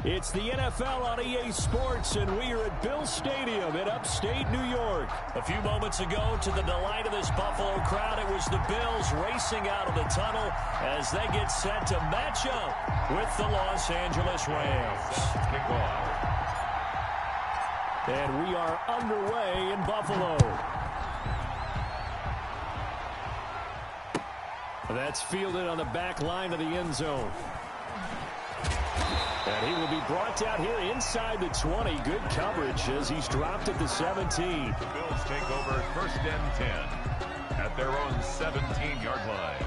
It's the NFL on EA Sports, and we are at Bill Stadium in upstate New York. A few moments ago, to the delight of this Buffalo crowd, it was the Bills racing out of the tunnel as they get set to match up with the Los Angeles Rams. And we are underway in Buffalo. That's fielded on the back line of the end zone. And he will be brought down here inside the 20. Good coverage as he's dropped at the 17. The Bills take over 1st and 10 at their own 17-yard line.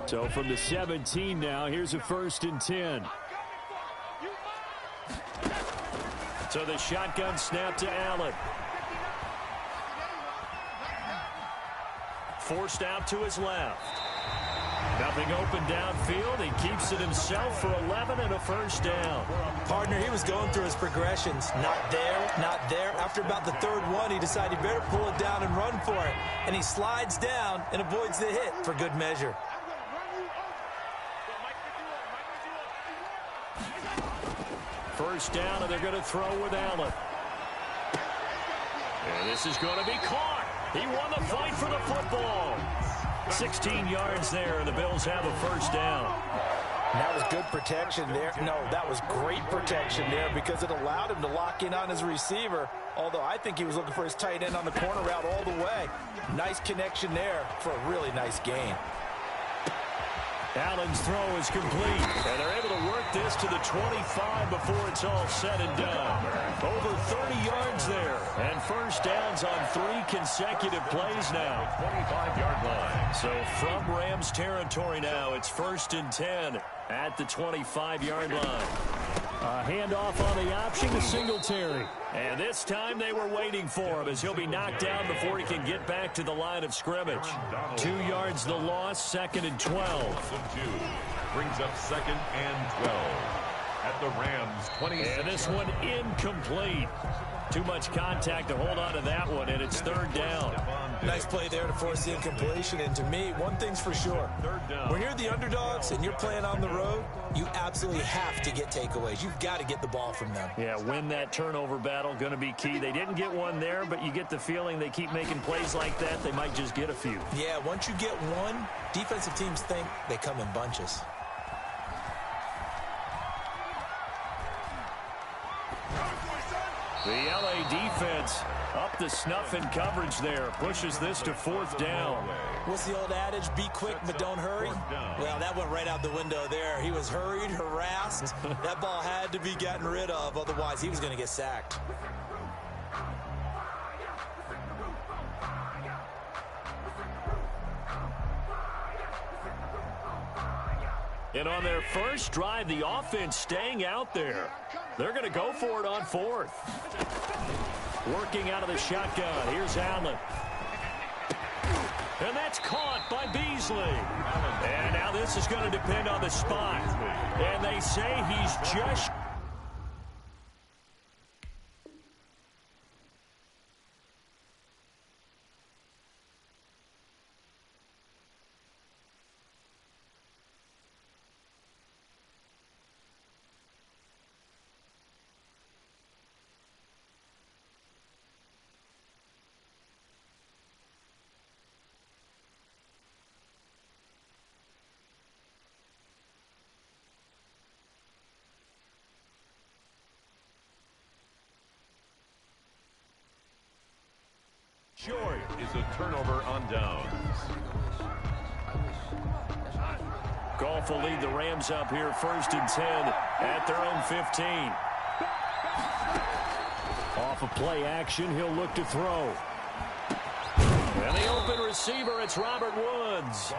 So from the 17 now, here's a 1st and 10. So the shotgun snap to Allen. Forced out to his left. Nothing open downfield. He keeps it himself for 11 and a 1st down. Partner, he was going through his progressions. Not there, not there. After about the 3rd one, he decided he better pull it down and run for it. And he slides down and avoids the hit for good measure. First down, and they're going to throw with Allen. And this is going to be caught. He won the fight for the football. 16 yards there, and the Bills have a 1st down. That was good protection there. No, that was great protection there because it allowed him to lock in on his receiver, although I think he was looking for his tight end on the corner route all the way. Nice connection there for a really nice gain. Allen's throw is complete, and they're able to work this to the 25 before it's all said and done. Over 30 yards there, and 1st downs on 3 consecutive plays now. 25-yard line. So from Rams territory now, it's 1st and 10 at the 25-yard line. A handoff on the option to Singletary. And this time they were waiting for him as he'll be knocked down before he can get back to the line of scrimmage. 2 yards the loss, 2nd and 12. Brings up 2nd and 12 at the Rams 26. And this one incomplete. Too much contact to hold on to that one, and it's 3rd down. Nice play there to force the incompletion. And to me, one thing's for sure. When you're the underdogs and you're playing on the road, you absolutely have to get takeaways. You've got to get the ball from them. Yeah, win that turnover battle, going to be key. They didn't get one there, but you get the feeling they keep making plays like that, they might just get a few. Yeah, once you get one, defensive teams think they come in bunches. The LA defense up the snuff in coverage there. Pushes this to 4th down. What's the old adage? Be quick, but don't hurry. Well, that went right out the window there. He was hurried, harassed. That ball had to be gotten rid of. Otherwise, he was going to get sacked. And on their first drive, the offense staying out there. They're going to go for it on 4th. Working out of the shotgun. Here's Allen. And that's caught by Beasley. And now this is going to depend on the spot. And they say he's just... Short is a turnover on downs. Goff will lead the Rams up here 1st and 10 at their own 15. Off of play action, he'll look to throw. And the open receiver, it's Robert Woods.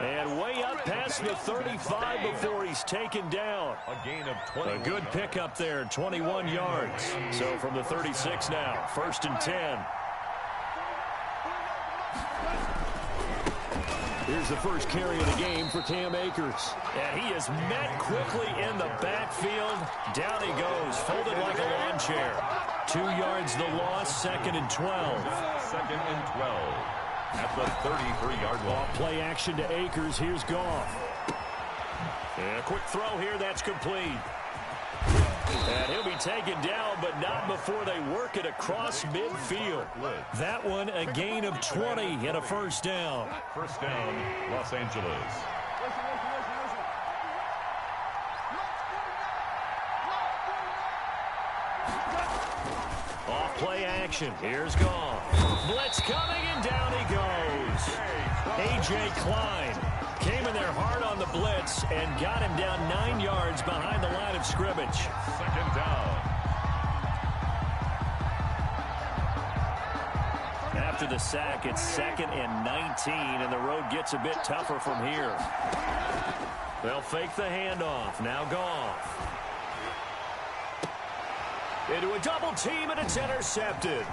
And way up past the 35 before he's taken down. A gain of 20. A good pickup there, 21 yards. So from the 36 now, 1st and 10. Here's the first carry of the game for Cam Akers. And he is met quickly in the backfield. Down he goes, folded like a lawn chair. 2 yards the loss, 2nd and 12. 2nd and 12. at the 33-yard line. Off play action to Akers. Here's Goff. And a quick throw here. That's complete. And he'll be taken down, but not before they work it across midfield. That one, a gain of 20 and a first down. First down, Los Angeles. Off play action. Here's Goff. Blitz coming, and down he goes. A.J. Klein came in there hard on the blitz and got him down 9 yards behind the line of scrimmage. Second down. After the sack, it's 2nd and 19, and the road gets a bit tougher from here. They'll fake the handoff. Now Goff. Into a double team, and it's intercepted.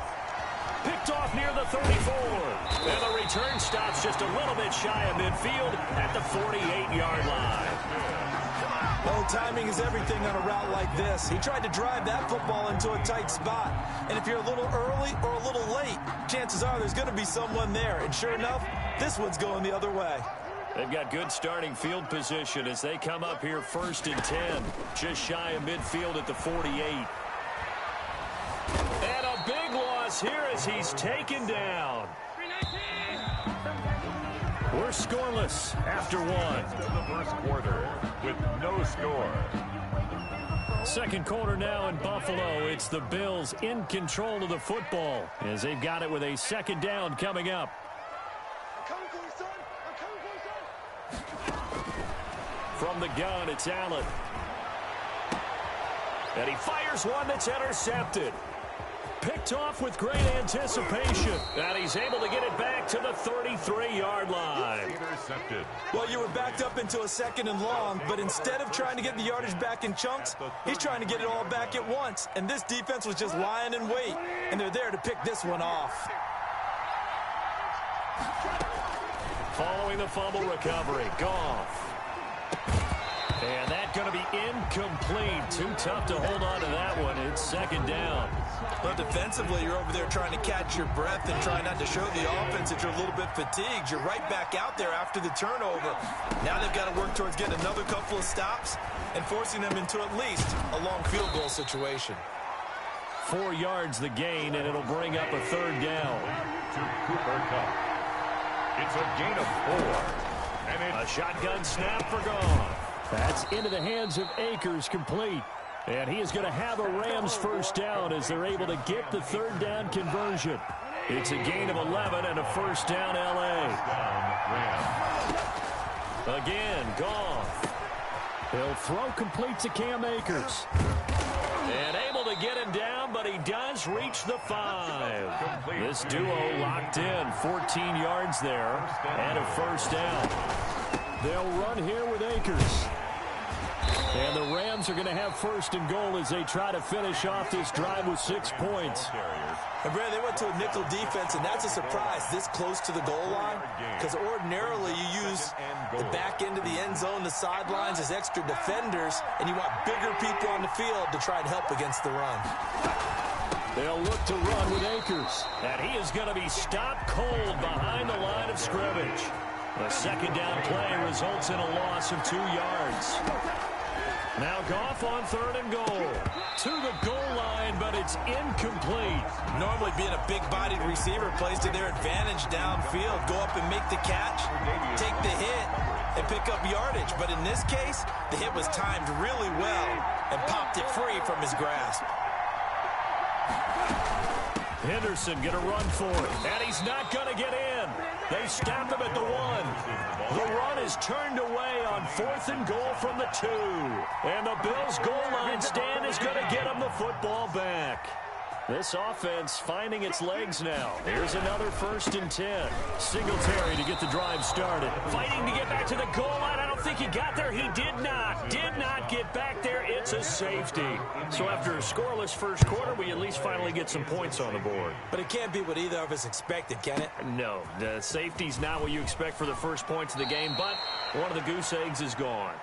Picked off near the 34. And the return stops just a little bit shy of midfield at the 48-yard line. Well, timing is everything on a route like this. He tried to drive that football into a tight spot. And if you're a little early or a little late, chances are there's going to be someone there. And sure enough, this one's going the other way. They've got good starting field position as they come up here 1st and 10. Just shy of midfield at the 48. And a big loss here as he's taken down. We're scoreless after one. The first quarter with no score. Second quarter now in Buffalo. It's the Bills in control of the football as they've got it with a second down coming up. From the gun, it's Allen. And he fires one that's intercepted. Picked off with great anticipation. And he's able to get it back to the 33-yard line. Intercepted. Well, you were backed up into a 2nd and long, but instead of trying to get the yardage back in chunks, he's trying to get it all back at once. And this defense was just lying in wait, and they're there to pick this one off. Following the fumble recovery, Goff. And that's going to be incomplete. Too tough to hold on to that one. It's second down. But defensively, you're over there trying to catch your breath and try not to show the offense that you're a little bit fatigued. You're right back out there after the turnover. Now they've got to work towards getting another couple of stops and forcing them into at least a long field goal situation. 4 yards the gain, and it'll bring up a third down. To Cooper Kupp. It's a gain of 4. And a shotgun snap for Goff. That's into the hands of Akers, complete. And he is going to have a Rams first down as they're able to get the third down conversion. It's a gain of 11 and a first down, L.A. Again, Goff. He'll throw complete to Cam Akers. And able to get him down, but he does reach the 5. This duo locked in, 14 yards there, and a first down. They'll run here with Akers. And the Rams are going to have first and goal as they try to finish off this drive with 6 points. And Brad, they went to a nickel defense, and that's a surprise this close to the goal line, because ordinarily you use the back end of the end zone, the sidelines as extra defenders, and you want bigger people on the field to try and help against the run. They'll look to run with Akers, and he is going to be stopped cold behind the line of scrimmage. The second down play results in a loss of 2 yards. Now Goff on third and goal. To the goal line, but it's incomplete. Normally being a big-bodied receiver plays to their advantage downfield. Go up and make the catch, take the hit, and pick up yardage. But in this case, the hit was timed really well and popped it free from his grasp. Henderson going to run for it, and he's not going to get in. They stop him at the 1. The run is turned away on fourth and goal from the 2. And the Bills' goal line stand is going to get him the football back. This offense finding its legs now. Here's another 1st and 10. Singletary to get the drive started. Fighting to get back to the goal line. I don't think he got there. He did not. Did not get back there. It's a safety. So after a scoreless first quarter, we at least finally get some points on the board. But it can't be what either of us expected, can it? No. The safety's not what you expect for the first points of the game, but one of the goose eggs is gone.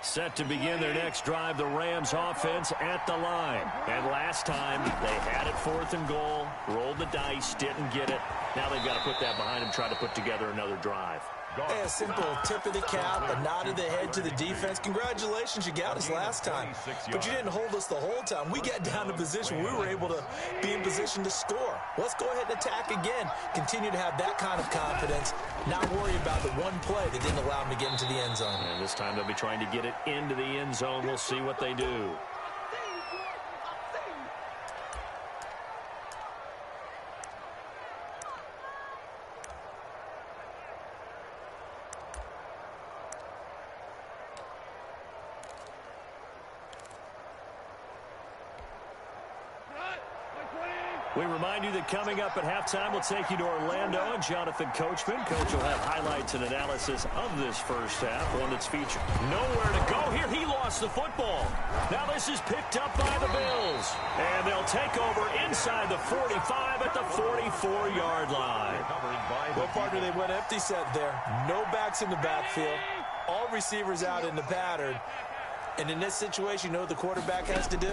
Set to begin their next drive, the Rams offense at the line. And last time, they had it 4th and goal, rolled the dice, didn't get it. Now they've got to put that behind them, try to put together another drive. Hey, a simple tip of the cap, a nod of the head to the defense. Congratulations, you got us last time. But you didn't hold us the whole time. We got down to position. We were able to be in position to score. Let's go ahead and attack again. Continue to have that kind of confidence. Not worry about the one play that didn't allow them to get into the end zone. And this time they'll be trying to get it into the end zone. We'll see what they do. We remind you that coming up at halftime, we'll take you to Orlando and Jonathan Coachman. Coach will have highlights and analysis of this first half, one that's featured. Nowhere to go here. He lost the football. Now this is picked up by the Bills. And they'll take over inside the 45 at the 44-yard line. Well, partner, they went empty set there. No backs in the backfield. All receivers out in the pattern. And in this situation, you know what the quarterback has to do?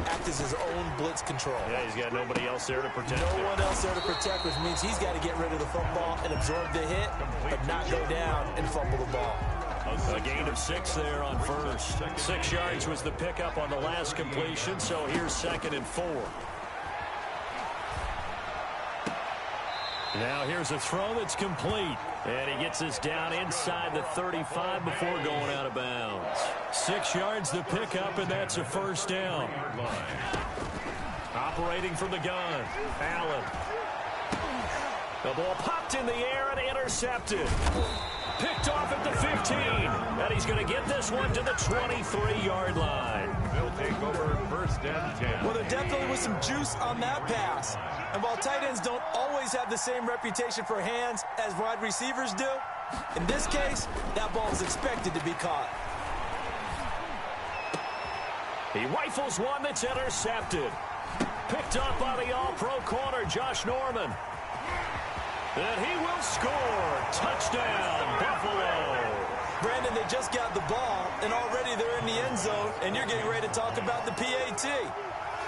Act as his own blitz control. Yeah, he's got nobody else there to protect him. No one else there to protect, which means he's got to get rid of the football and absorb the hit, but not go down and fumble the ball. A gain of 6 there on first. 6 yards was the pickup on the last completion, so here's 2nd and 4. Now here's a throw that's complete. And he gets us down inside the 35 before going out of bounds. 6 yards the pickup, and that's a first down. Operating from the gun, Allen. The ball popped in the air and intercepted. Picked off at the 15. And he's going to get this one to the 23-yard line. They'll take over 1st and 10. Well, there definitely was some juice on that pass. And while tight ends don't always have the same reputation for hands as wide receivers do, in this case, that ball is expected to be caught. He rifles one that's intercepted. Picked up by the all-pro corner, Josh Norman. And he will score. Touchdown, Buffalo. Brandon, they just got the ball, and already they're in the end zone, and you're getting ready to talk about the PAT.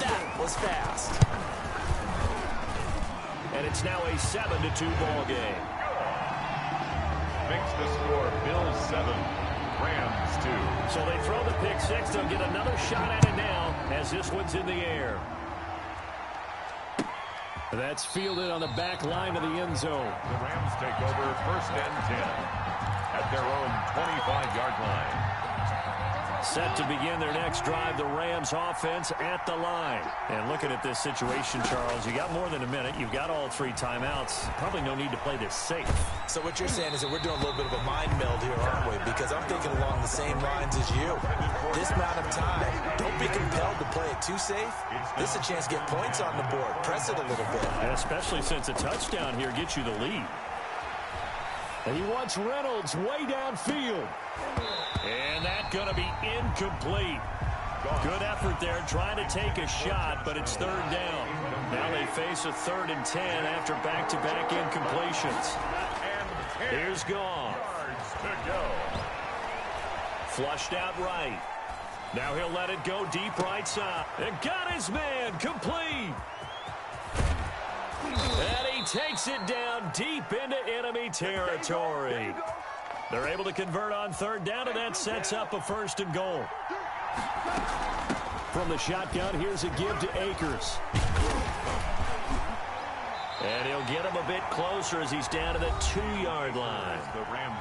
That was fast. And it's now a 7-2 ball game. Makes the score Bills 7, Rams 2. So they throw the pick 6. They'll get another shot at it now as this one's in the air. That's fielded on the back line of the end zone. The Rams take over 1st and 10 at their own 25-yard line. Set to begin their next drive, the Rams offense at the line. And looking at this situation, Charles, you got more than a minute. You've got all 3 timeouts. Probably no need to play this safe. So what you're saying is that we're doing a little bit of a mind meld here, aren't we? Because I'm thinking along the same lines as you. This amount of time, don't be compelled to play it too safe. This is a chance to get points on the board. Press it a little bit. And especially since a touchdown here gets you the lead. And he wants Reynolds way downfield. And that's going to be incomplete. Good effort there trying to take a shot, but it's 3rd down. Now they face a 3rd and 10 after back-to-back incompletions. Here's Goff. Flushed out right. Now he'll let it go deep right side. And got his man complete. And he takes it down deep into enemy territory. They're able to convert on 3rd down, and that sets up a 1st and goal. From the shotgun, here's a give to Akers. And he'll get him a bit closer as he's down to the 2-yard line.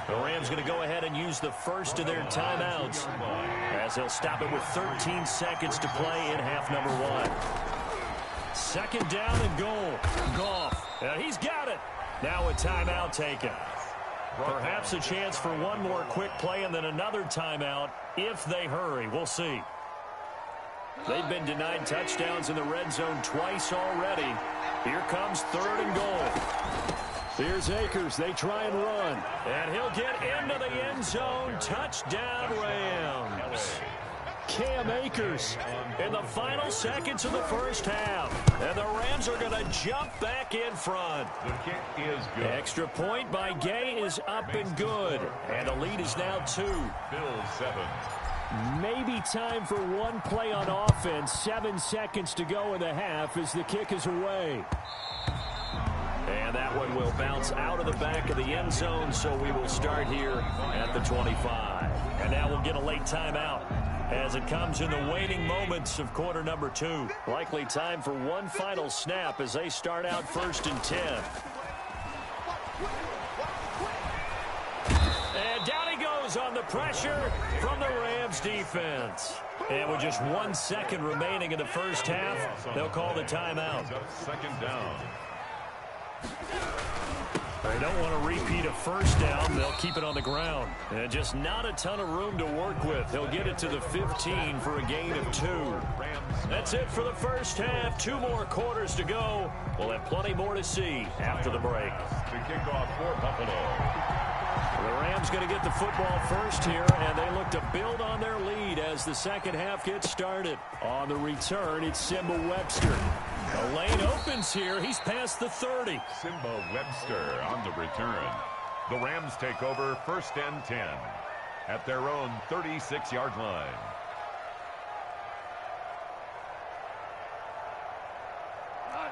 The Rams going to go ahead and use the first of their timeouts as they'll stop it with 13 seconds to play in half number 1. 2nd down and goal. Goff. And he's got it. Now a timeout taken. Perhaps a chance for one more quick play and then another timeout if they hurry. We'll see. They've been denied touchdowns in the red zone twice already. Here comes 3rd and goal. Here's Akers. They try and run. And he'll get into the end zone. Touchdown, Rams. Cam Akers in the final seconds of the first half. And the Rams are going to jump back in front. The kick is good. Extra point by Gay is up and good. And the lead is now 2. Bills 7. Maybe time for one play on offense. 7 seconds to go in the half as the kick is away. And that one will bounce out of the back of the end zone, so we will start here at the 25. And now we'll get a late timeout as it comes in the waning moments of quarter number 2. Likely time for one final snap as they start out 1st and 10. And down he goes on the pressure from the Rams defense. And with just 1 second remaining in the first half, they'll call the timeout. Second down. They don't want to repeat a first down. They'll keep it on the ground. And just not a ton of room to work with. He'll get it to the 15 for a gain of 2. That's it for the first half. 2 more quarters to go. We'll have plenty more to see after the break. The kickoff for Buffalo. The Rams going to get the football first here, and they look to build on their lead as the second half gets started. On the return, it's Simba Webster. The lane opens here. He's past the 30. Simba Webster on the return. The Rams take over 1st and 10 at their own 36-yard line.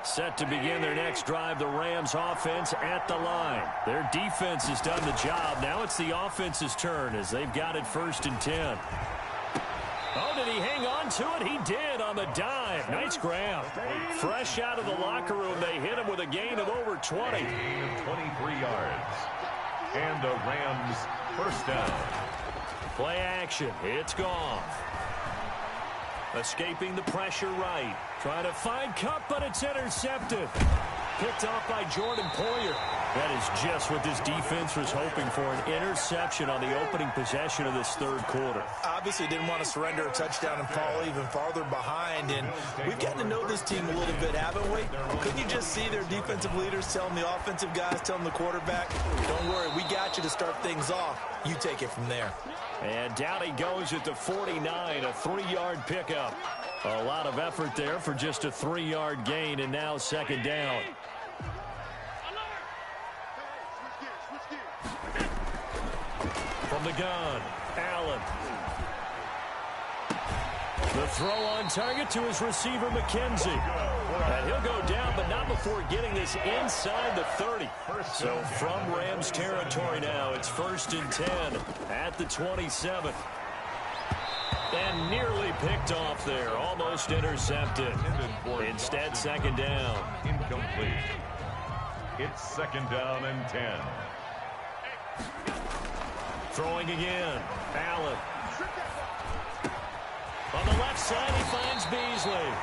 Set to begin their next drive, the Rams offense at the line. Their defense has done the job. Now it's the offense's turn as they've got it 1st and 10. Oh, did he hang on to it? He did on the dive. Nice grab. Fresh out of the locker room, they hit him with a gain of over 20. Gain of 23 yards. And the Rams first down. Play action. It's gone. Escaping the pressure right. Trying to find Cup, but it's intercepted. Picked off by Jordan Poyer. That is just what this defense was hoping for, an interception on the opening possession of this 3rd quarter. Obviously didn't want to surrender a touchdown and fall even farther behind. And we've gotten to know this team a little bit, haven't we? Couldn't you just see their defensive leaders telling the offensive guys, telling the quarterback, don't worry, we got you to start things off. You take it from there. And down he goes at the 49, a 3-yard pickup. A lot of effort there for just a 3-yard gain, and now 2nd down. From the gun, Allen. The throw on target to his receiver, McKenzie. And he'll go down, but not before getting this inside the 30. So from Rams territory now, it's 1st and 10 at the 27. And nearly picked off there, almost intercepted. Instead, 2nd down. Incomplete. It's 2nd down and 10. Throwing again, Allen. On the left side, he finds Beasley.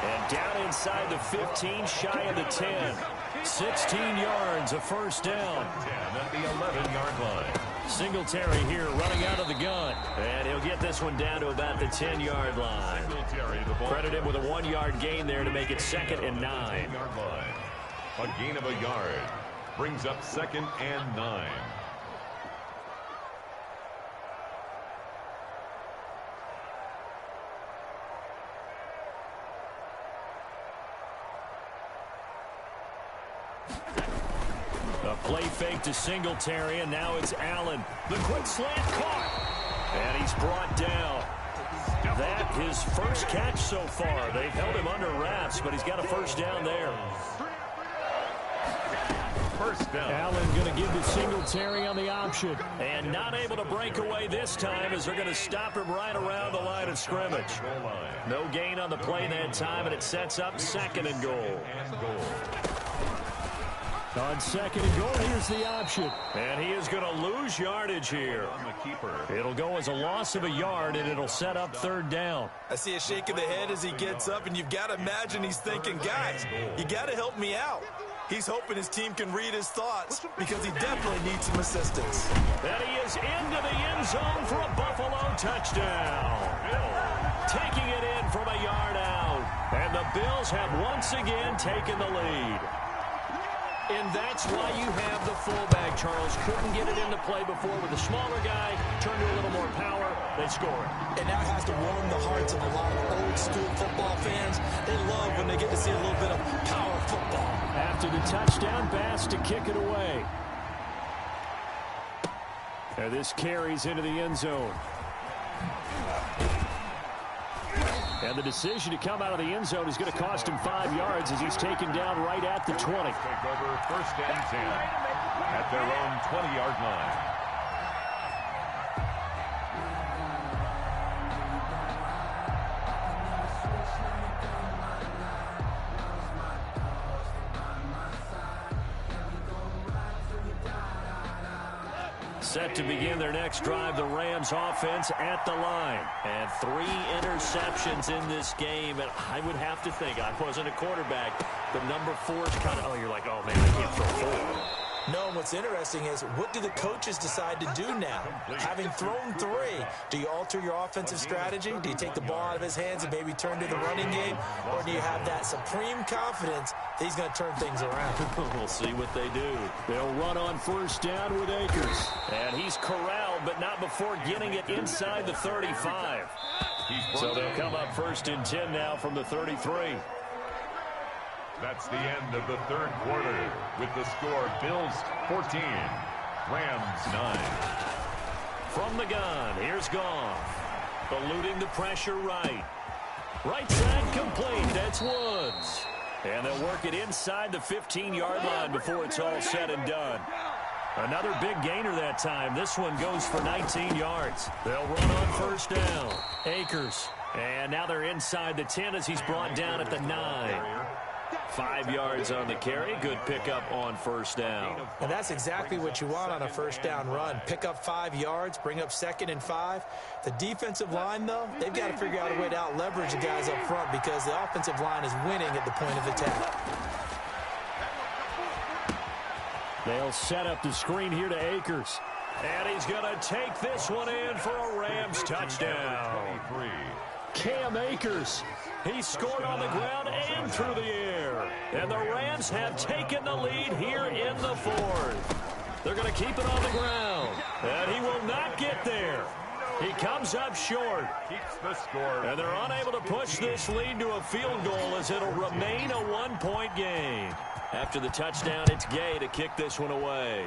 And down inside the 15, shy of the 10. 16 yards, a 1st down. 10 at the 11-yard line. Singletary here running out of the gun. And he'll get this one down to about the 10-yard line. Credit him with a 1-yard gain there to make it 2nd and 9. A gain of a yard brings up 2nd and 9. A play fake to Singletary, and now it's Allen. The quick slant caught. And he's brought down. That his first catch so far. They've held him under wraps, but he's got a 1st down there. 1st down. Allen going to give to Singletary on the option. And not able to break away this time as they're going to stop him right around the line of scrimmage. No gain on the play that time, and it sets up 2nd and goal. On 2nd and goal, here's the option. And he is going to lose yardage here. It'll go as a loss of a yard, and it'll set up 3rd down. I see a shake of the head as he gets up, and you've got to imagine he's thinking, guys, you got to help me out. He's hoping his team can read his thoughts because he definitely needs some assistance. And he is into the end zone for a Buffalo touchdown. Taking it in from a yard out. And the Bills have once again taken the lead. And that's why you have the fullback, Charles. Couldn't get it into play before with the smaller guy. Turned to a little more power. they score it. And that has to warm the hearts of a lot of old-school football fans. They love when they get to see a little bit of power football. After the touchdown, Bass to kick it away. And this carries into the end zone. And the decision to come out of the end zone is going to cost him 5 yards as he's taken down right at the 20. Take over first and 10 at their own 20-yard line. Set to begin their next drive, the Rams offense at the line. And 3 interceptions in this game. And I would have to think, I wasn't a quarterback, but number 4 is kind of, you're like, oh, man, I can't throw 4. No, what's interesting is, what do the coaches decide to do now? Having thrown 3, do you alter your offensive strategy? Do you take the ball out of his hands and maybe turn to the running game? Or do you have that supreme confidence that he's going to turn things around? We'll see what they do. They'll run on first down with Akers. And he's corralled, but not before getting it inside the 35. So they'll come up first and 10 now from the 33. That's the end of the third quarter with the score Bills 14, Rams 9. From the gun, here's Goff. Eluding the pressure right. Right side complete, that's Woods. And they'll work it inside the 15-yard line before it's all said and done. Another big gainer that time. This one goes for 19 yards. They'll run on first down. Akers. And now they're inside the 10 as he's brought down at the 9. 5 yards on the carry. Good pickup on first down. And that's exactly what you want on a first down run. Pick up 5 yards, bring up 2nd and 5. The defensive line, though, they've got to figure out a way to out-leverage the guys up front because the offensive line is winning at the point of attack. They'll set up the screen here to Akers. And he's going to take this one in for a Rams touchdown. 23. Cam Akers. He scored on the ground and through the air. And the Rams have taken the lead here in the 4th. They're going to keep it on the ground. And he will not get there. He comes up short. Keeps the score. And they're unable to push this lead to a field goal as it'll remain a 1-point game. After the touchdown, it's Gay to kick this one away.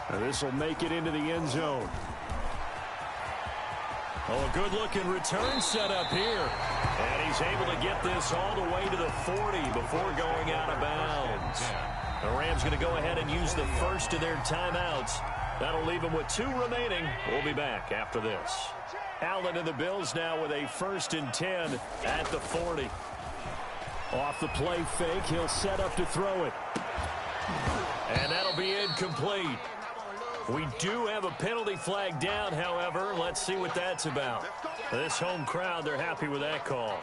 And this will make it into the end zone. Oh, a good-looking return set up here. And he's able to get this all the way to the 40 before going out of bounds. The Rams going to go ahead and use the first of their timeouts. That'll leave them with 2 remaining. We'll be back after this. Allen and the Bills now with a 1st and 10 at the 40. Off the play fake, he'll set up to throw it. And that'll be incomplete. We do have a penalty flag down, however. Let's see what that's about. This home crowd, they're happy with that call.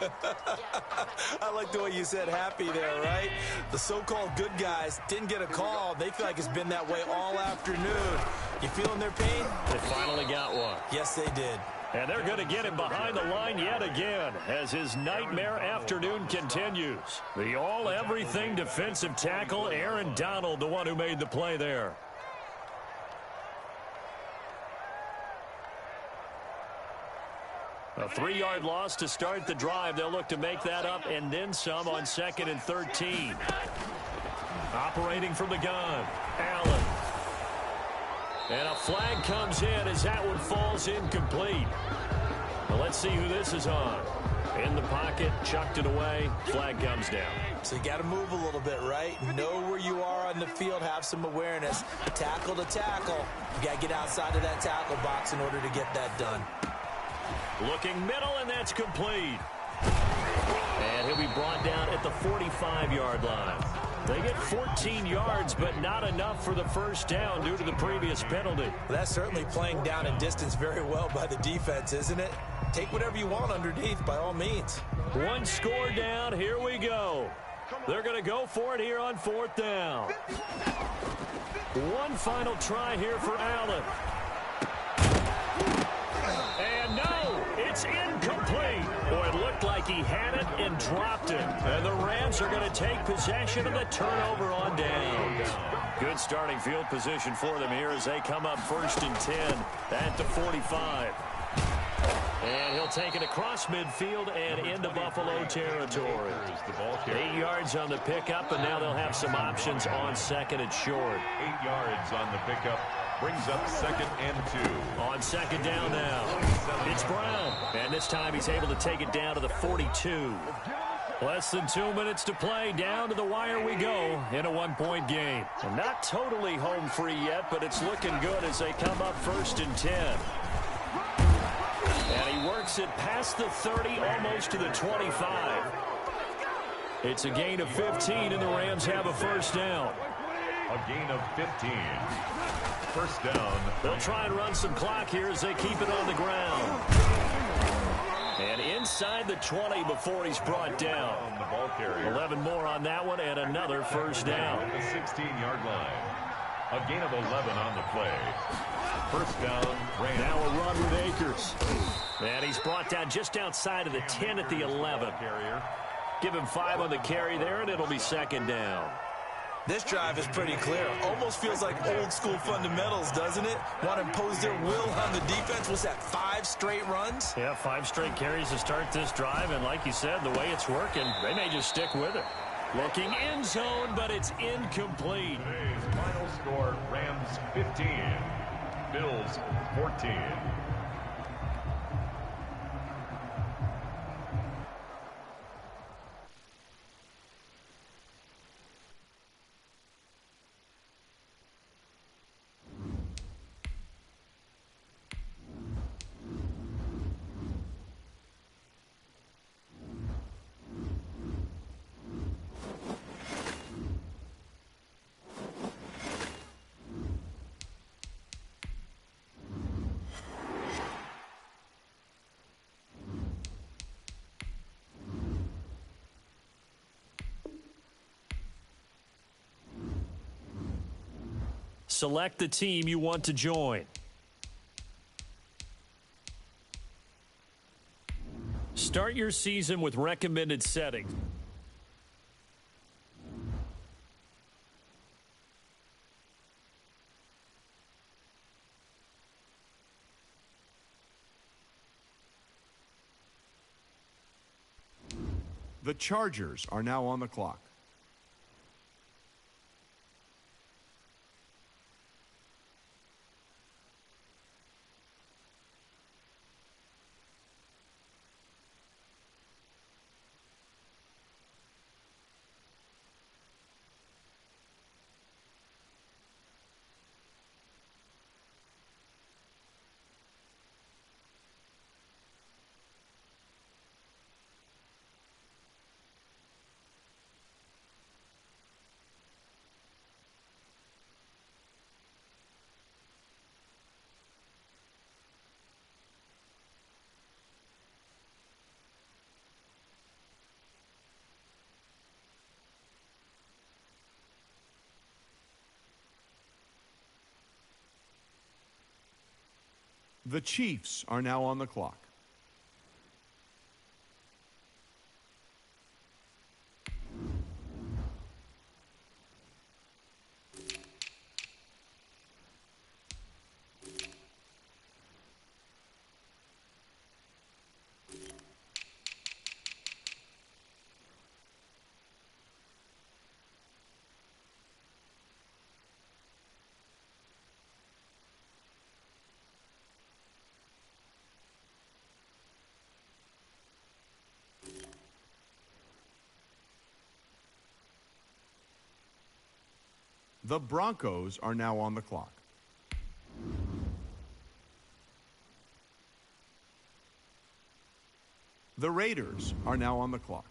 I like the way you said happy there, right? The so-called good guys didn't get a call. They feel like it's been that way all afternoon. You feeling their pain? They finally got one. Yes, they did. And they're going to get him behind the line yet again as his nightmare afternoon continues. The all-everything defensive tackle, Aaron Donald, the one who made the play there. A 3-yard loss to start the drive. They'll look to make that up and then some on 2nd and 13. Operating from the gun, Allen. And a flag comes in as that one falls incomplete. Well, let's see who this is on. In the pocket, chucked it away, flag comes down. So you got to move a little bit, right? Know where you are on the field, have some awareness. Tackle to tackle. You got to get outside of that tackle box in order to get that done. Looking middle, and that's complete. And he'll be brought down at the 45-yard line. They get 14 yards, but not enough for the first down due to the previous penalty. Well, that's certainly playing down in distance very well by the defense, isn't it? Take whatever you want underneath, by all means. 1 score down, here we go. They're going to go for it here on 4th down. 1 final try here for Allen. And no, it's it's incomplete. Boy, it looked like he had it and dropped it. And the Rams are going to take possession of the turnover on downs. Good starting field position for them here as they come up 1st and 10 at the 45. And he'll take it across midfield and into Buffalo territory. 8 yards on the pickup, and now they'll have some options on 2nd and short. 8 yards on the pickup. Brings up 2nd and 2. On 2nd down now, it's Brown. And this time he's able to take it down to the 42. Less than 2 minutes to play. Down to the wire we go in a 1-point game. And not totally home free yet, but it's looking good as they come up 1st and 10. And he works it past the 30, almost to the 25. It's a gain of 15, and the Rams have a 1st down. A gain of 15. 1st down. They'll try and run some clock here as they keep it on the ground. And inside the 20 before he's brought down. On the ball carrier. 11 more on that one, and another 1st down. At the 16-yard line. A gain of 11 on the play. 1st down, Rams. Now a run with Akers. And he's brought down just outside of the 10 at the 11. Give him 5 on the carry there, and it'll be 2nd down. This drive is pretty clear. Almost feels like old school fundamentals, doesn't it? Want to impose their will on the defense. What's that, 5 straight runs? Yeah, 5 straight carries to start this drive. And like you said, the way it's working, they may just stick with it. Looking end zone, but it's incomplete. Today's final score, Rams 15, Bills 14. Select the team you want to join. Start your season with recommended settings. The Chargers are now on the clock. The Chiefs are now on the clock. The Broncos are now on the clock. The Raiders are now on the clock.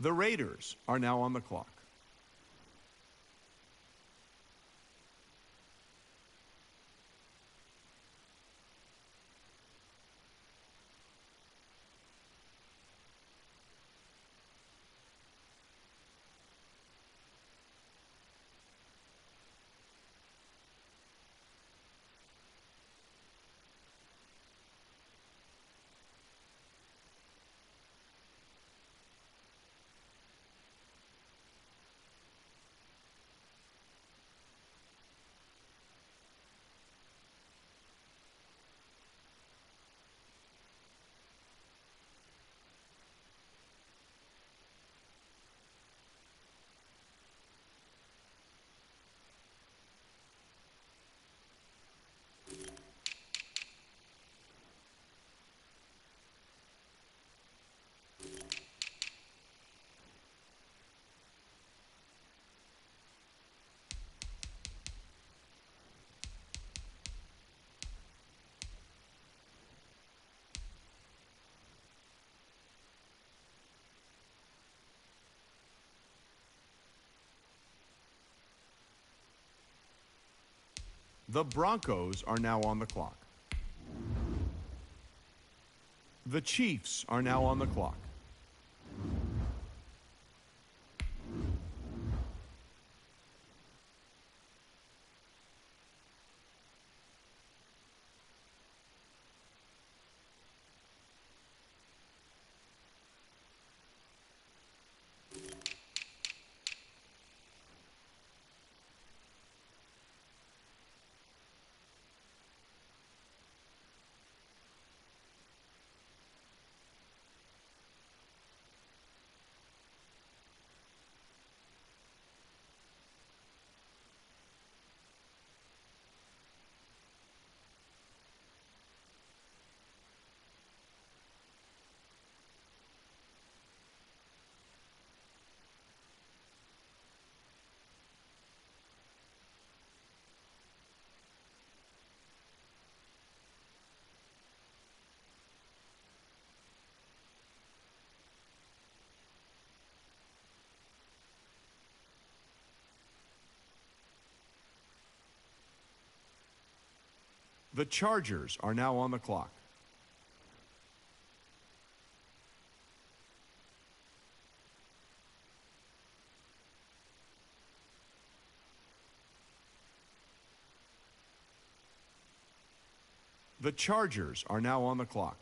The Raiders are now on the clock. The Broncos are now on the clock. The Chiefs are now on the clock. The Chargers are now on the clock. The Chargers are now on the clock.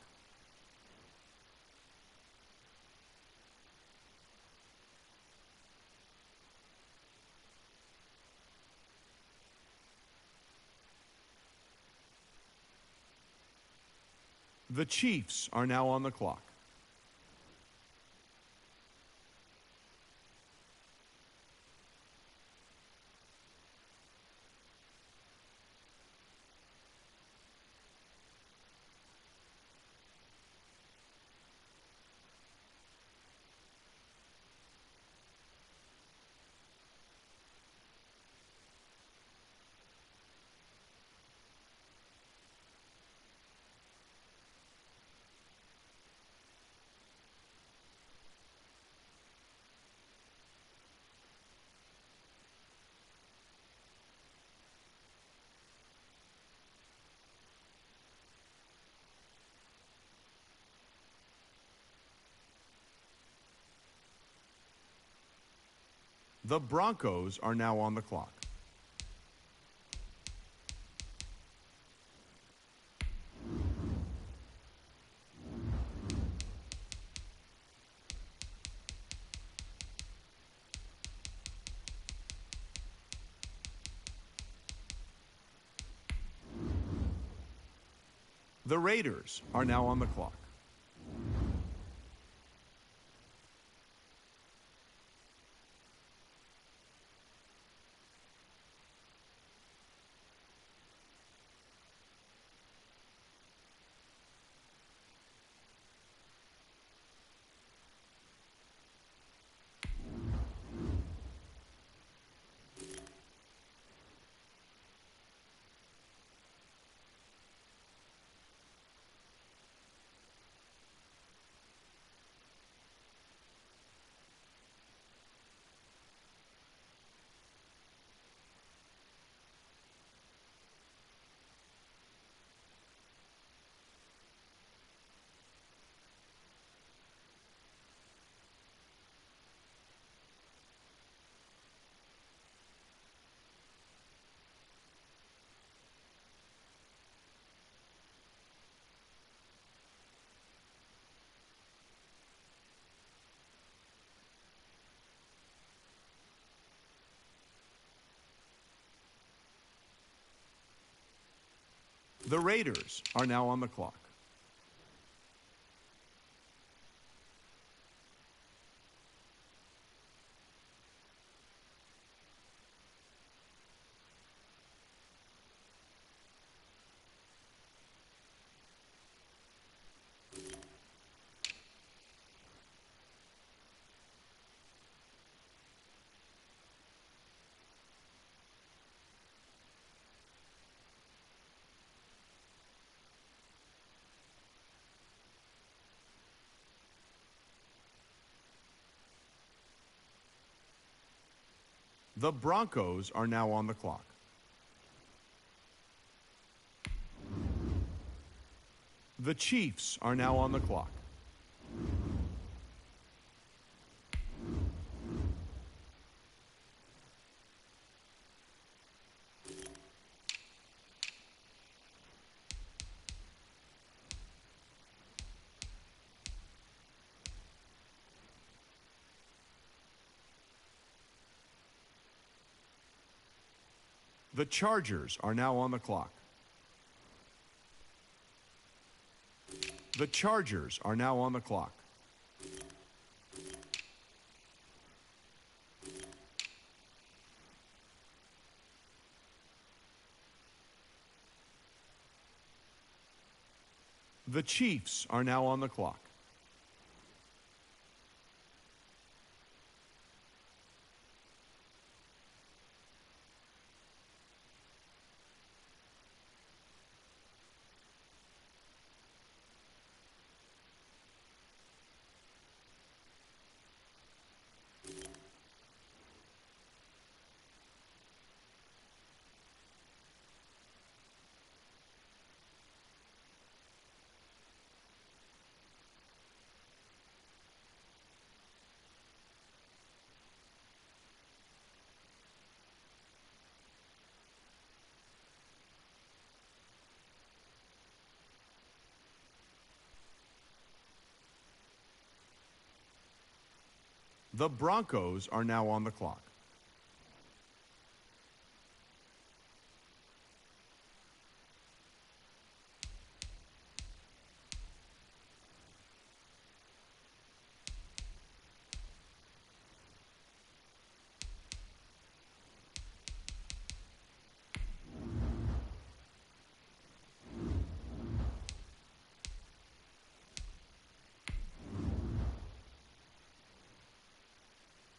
The Chiefs are now on the clock. The Broncos are now on the clock. The Raiders are now on the clock. The Raiders are now on the clock. The Broncos are now on the clock. The Chiefs are now on the clock. The Chargers are now on the clock. The Chargers are now on the clock. The Chiefs are now on the clock. The Broncos are now on the clock.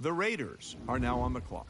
The Raiders are now on the clock.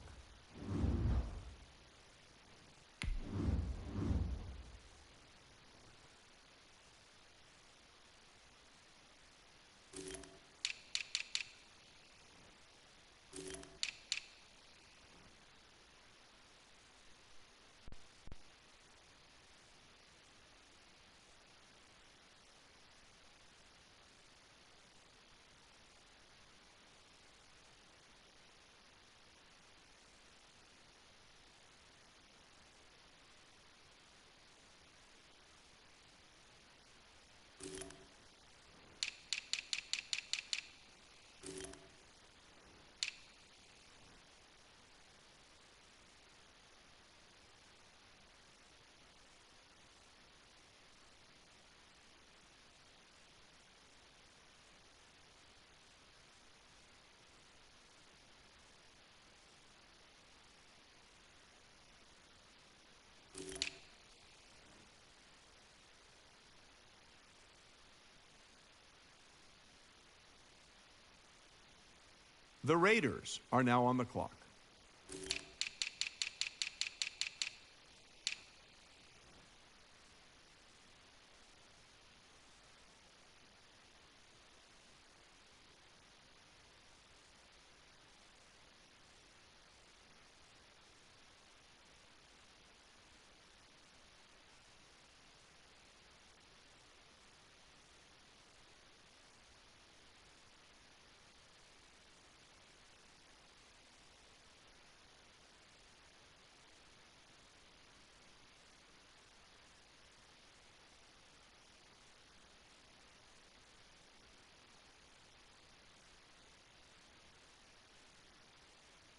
The Raiders are now on the clock.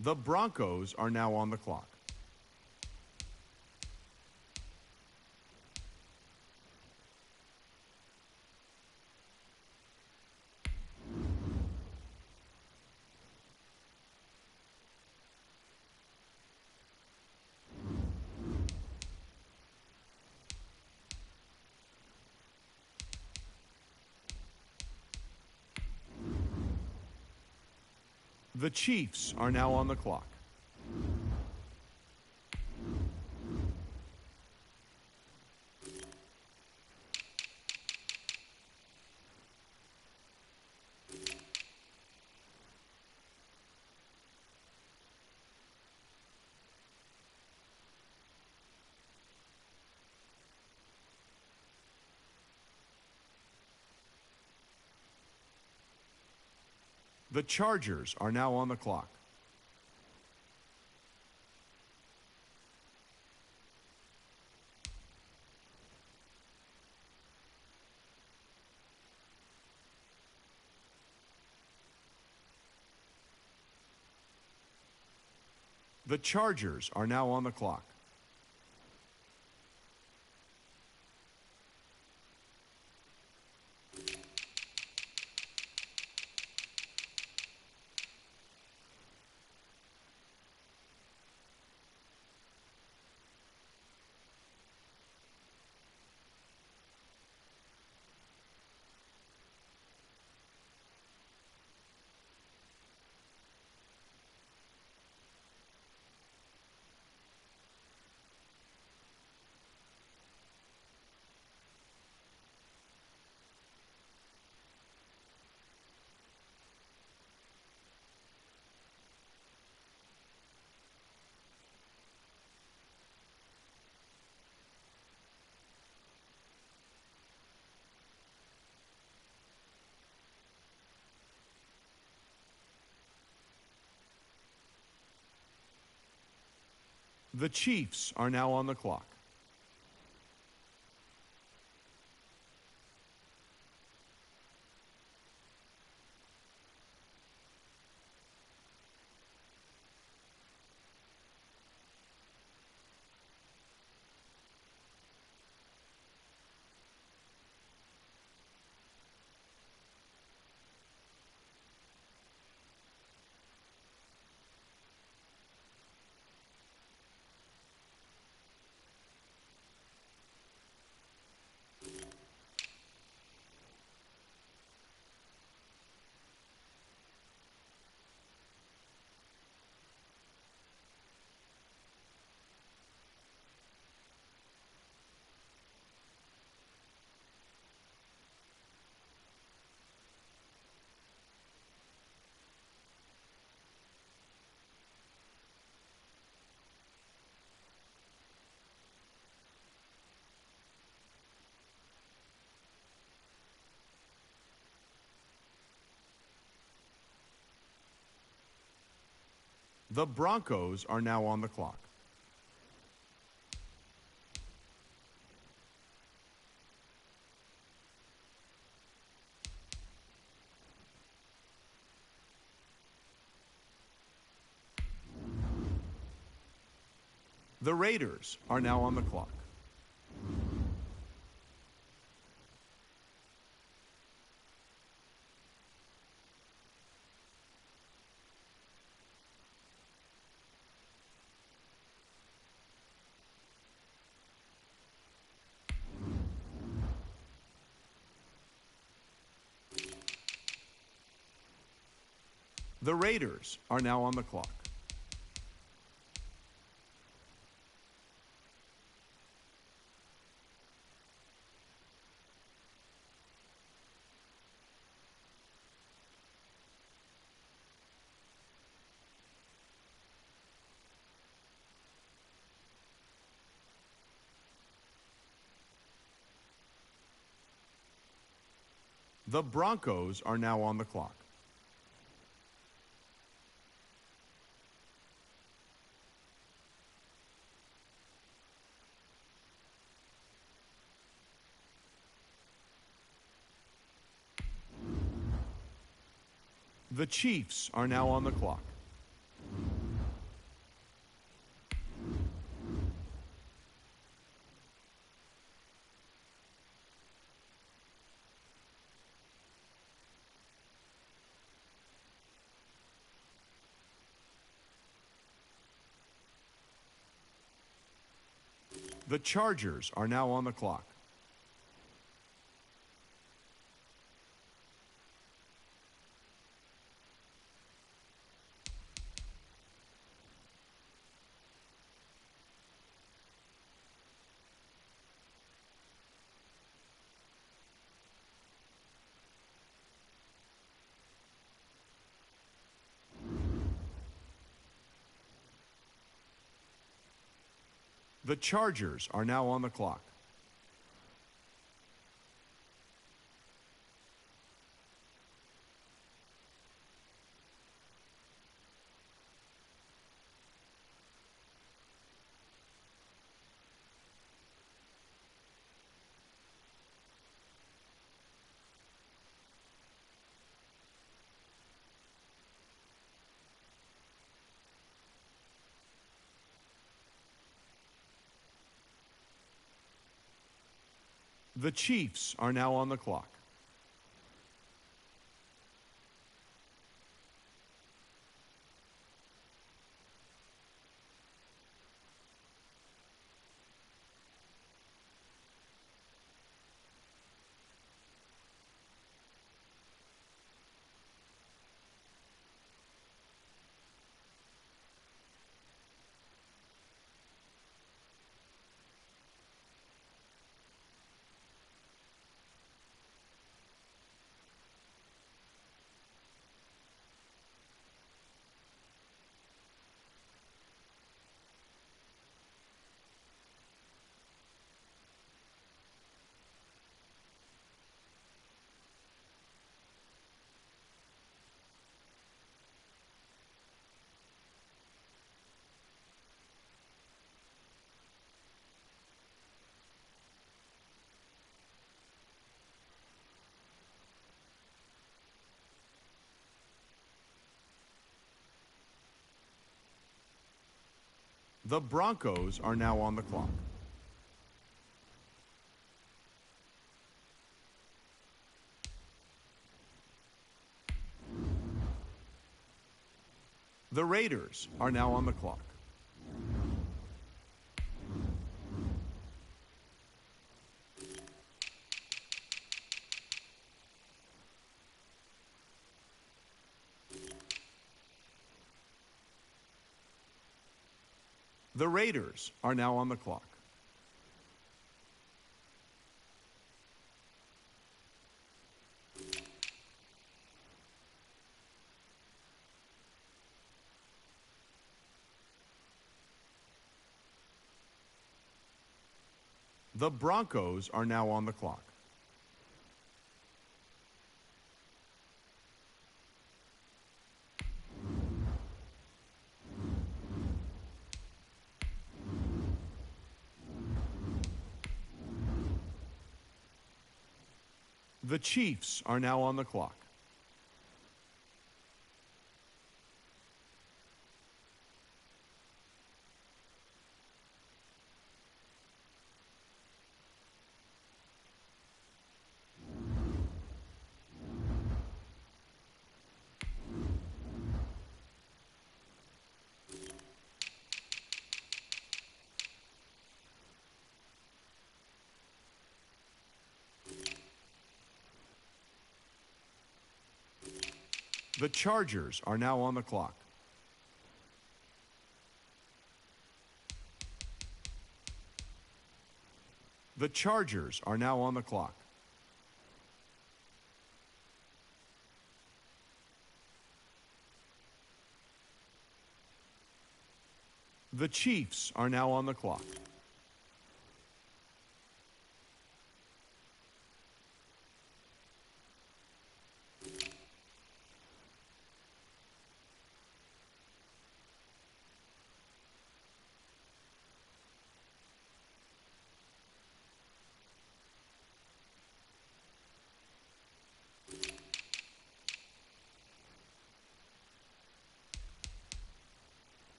The Broncos are now on the clock. The Chiefs are now on the clock. The Chargers are now on the clock. The Chargers are now on the clock. The Chiefs are now on the clock. The Broncos are now on the clock. The Raiders are now on the clock. The Raiders are now on the clock. The Broncos are now on the clock. The Chiefs are now on the clock. The Chargers are now on the clock. The Chargers are now on the clock. The Chiefs are now on the clock. The Broncos are now on the clock. The Raiders are now on the clock. The Raiders are now on the clock. The Broncos are now on the clock. The Chiefs are now on the clock. The Chargers are now on the clock. The Chargers are now on the clock. The Chiefs are now on the clock.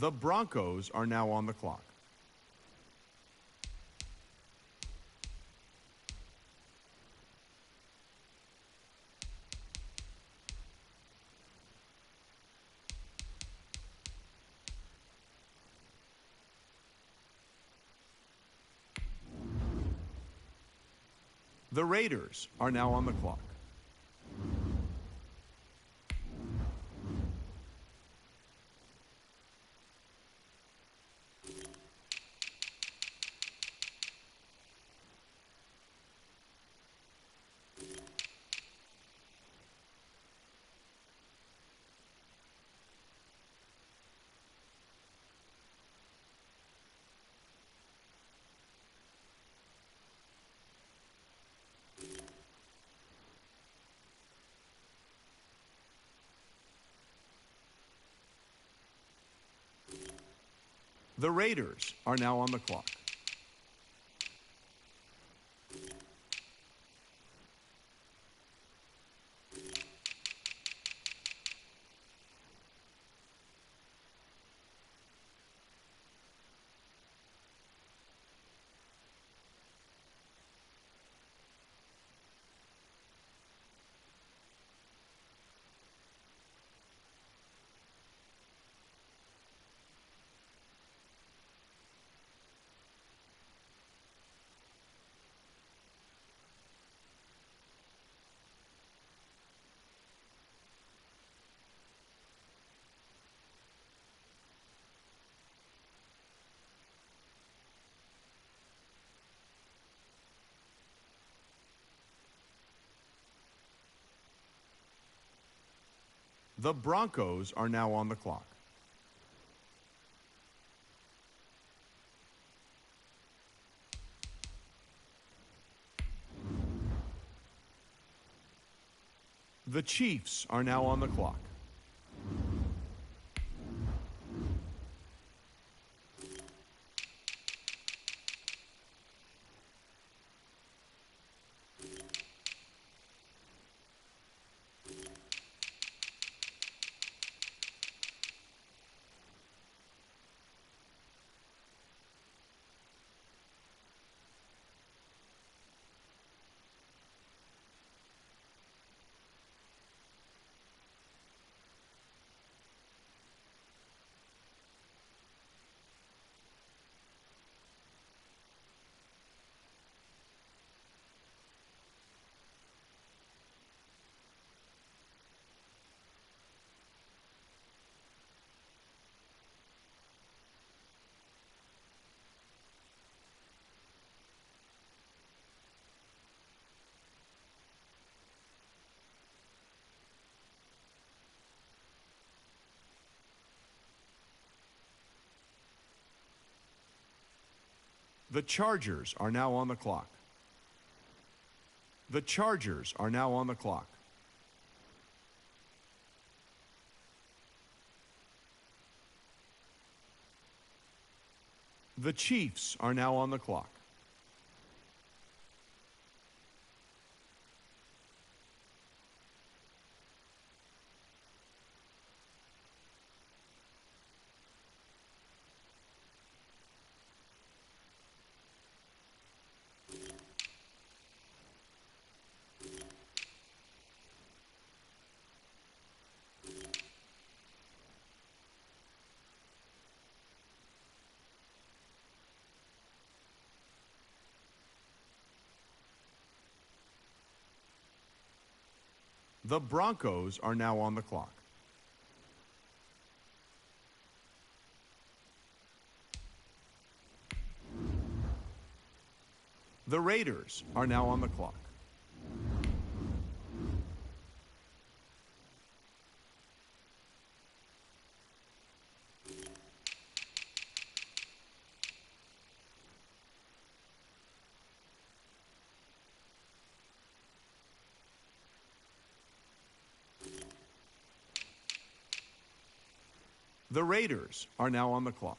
The Broncos are now on the clock. The Raiders are now on the clock. The Raiders are now on the clock. The Broncos are now on the clock. The Chiefs are now on the clock. The Chargers are now on the clock. The Chargers are now on the clock. The Chiefs are now on the clock. The Broncos are now on the clock. The Raiders are now on the clock. The Raiders are now on the clock.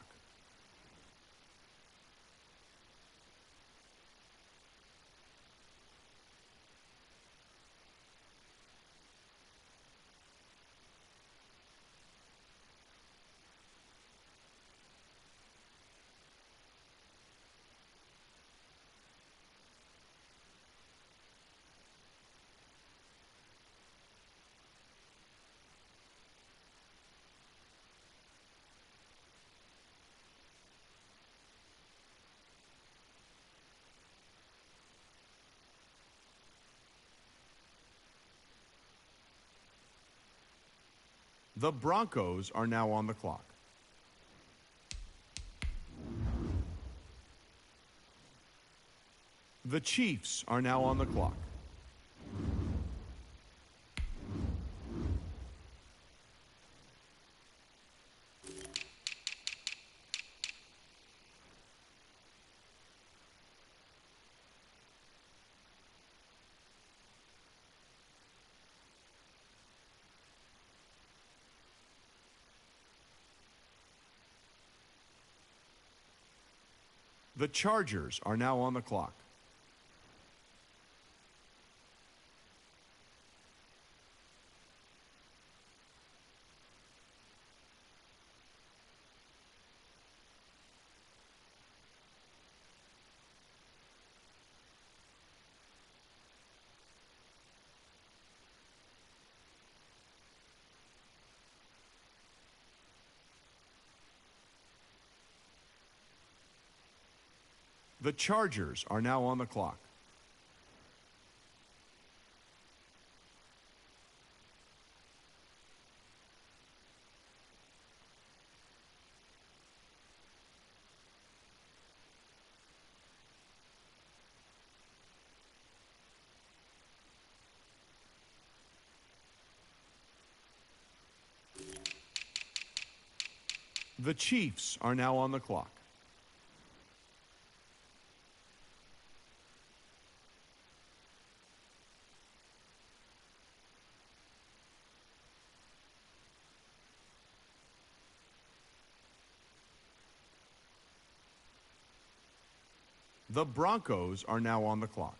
The Broncos are now on the clock. The Chiefs are now on the clock. The Chargers are now on the clock. The Chargers are now on the clock. The Chiefs are now on the clock. The Broncos are now on the clock.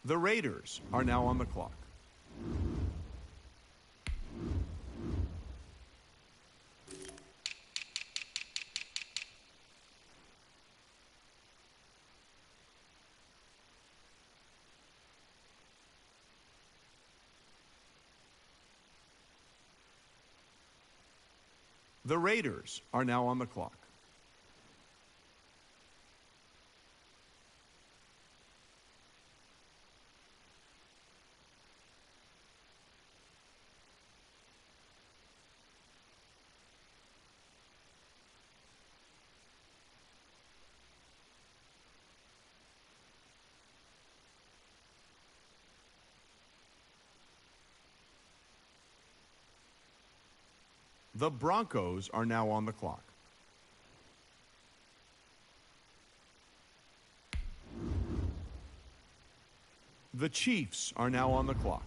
The Raiders are now on the clock. The Raiders are now on the clock. The Broncos are now on the clock. The Chiefs are now on the clock.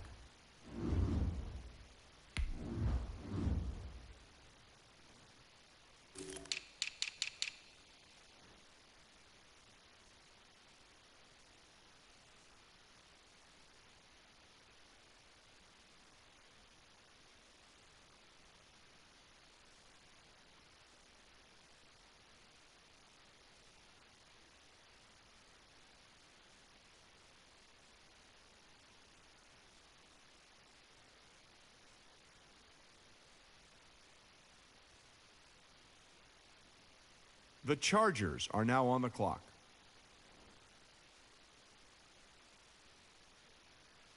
The Chargers are now on the clock.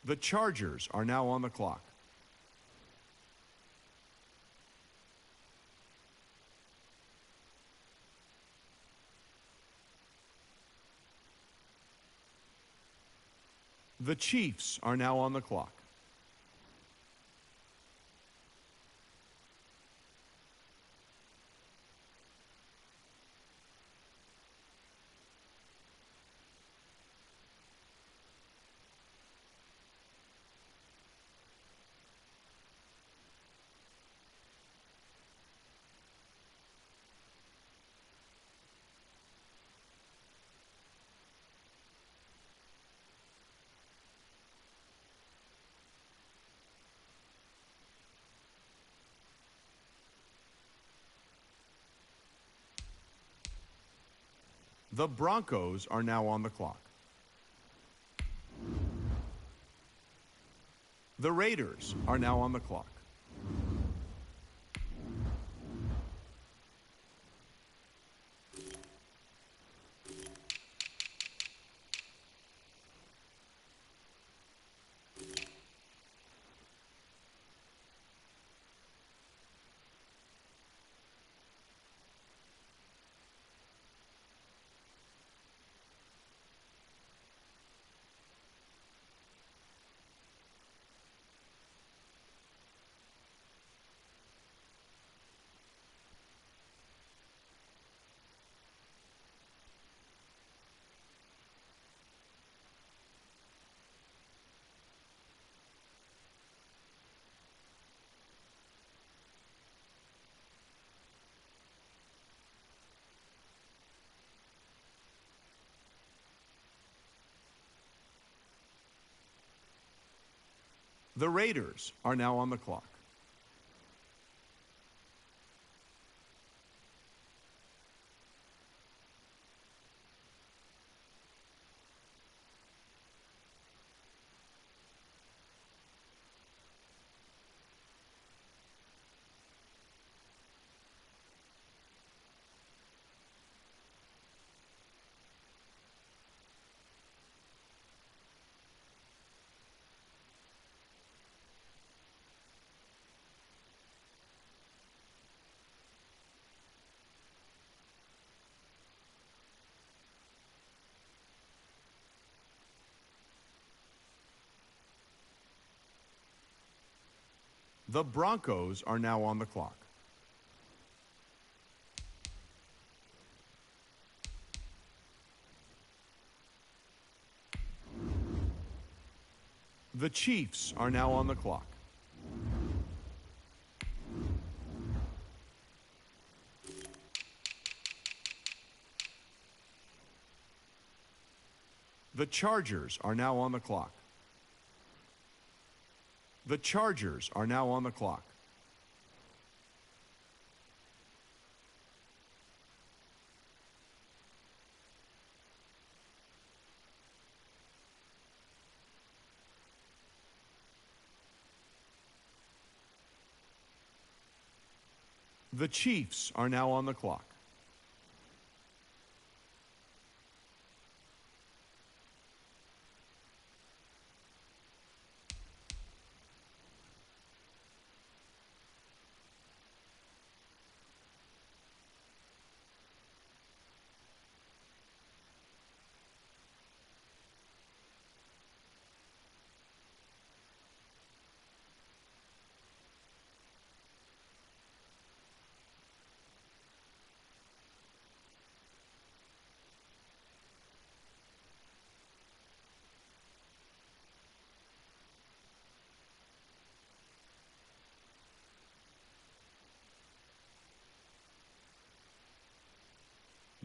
The Chargers are now on the clock. The Chiefs are now on the clock. The Broncos are now on the clock. The Raiders are now on the clock. The Raiders are now on the clock. The Broncos are now on the clock. The Chiefs are now on the clock. The Chargers are now on the clock. The Chargers are now on the clock. The Chiefs are now on the clock.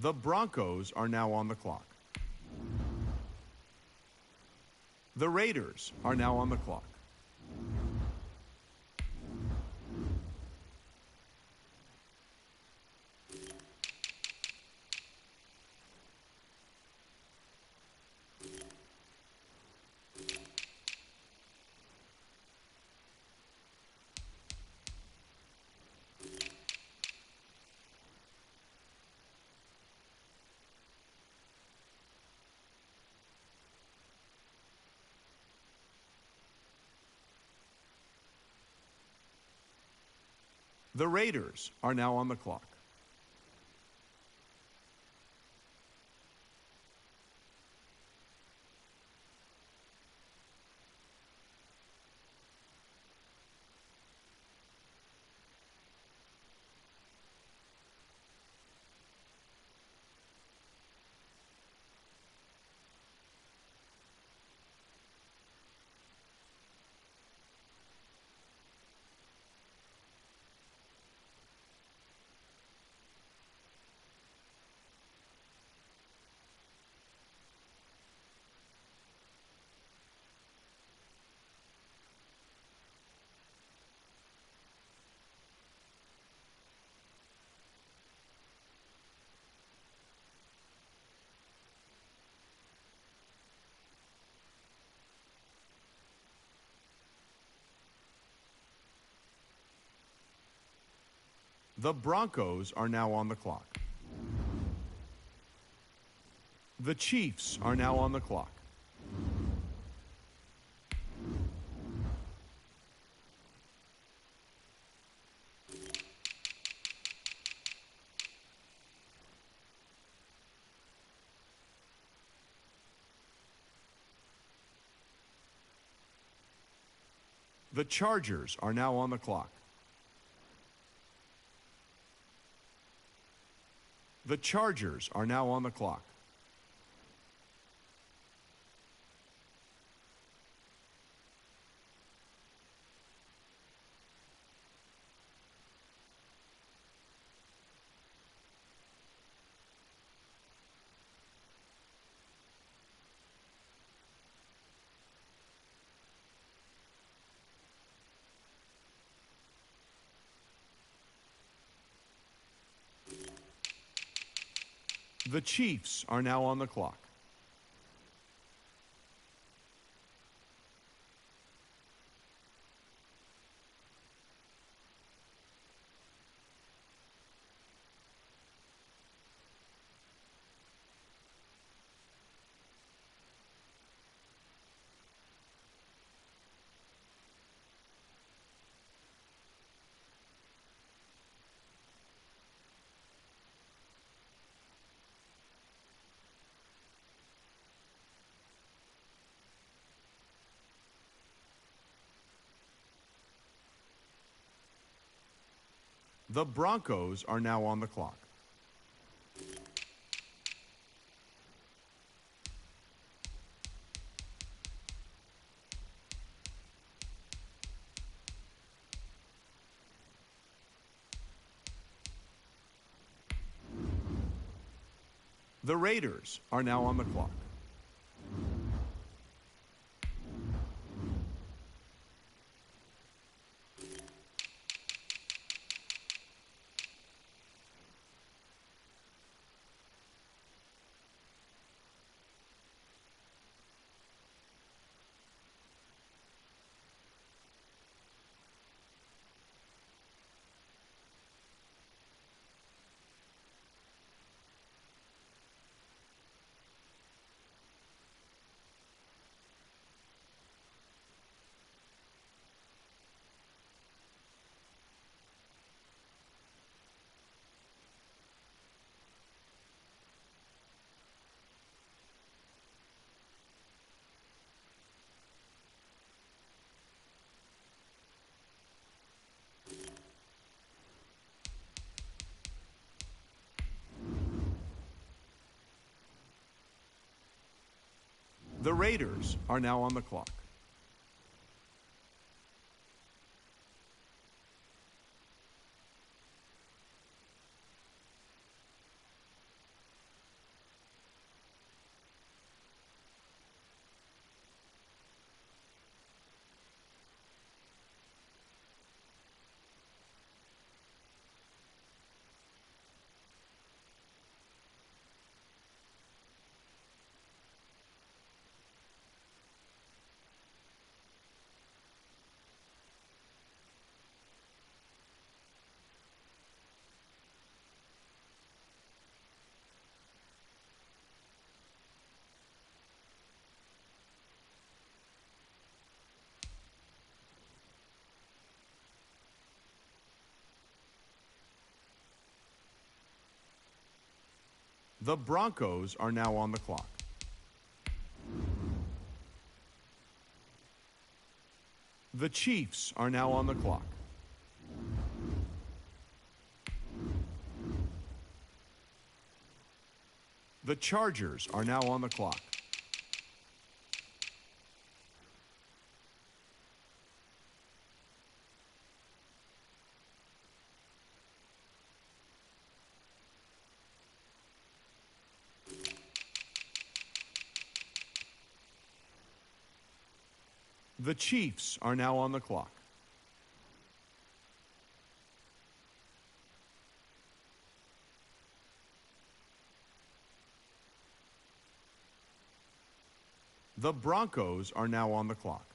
The Broncos are now on the clock. The Raiders are now on the clock. The Raiders are now on the clock. The Broncos are now on the clock. The Chiefs are now on the clock. The Chargers are now on the clock. The Chargers are now on the clock. The Chiefs are now on the clock. The Broncos are now on the clock. The Raiders are now on the clock. The Raiders are now on the clock. The Broncos are now on the clock. The Chiefs are now on the clock. The Chargers are now on the clock. The Chiefs are now on the clock. The Broncos are now on the clock.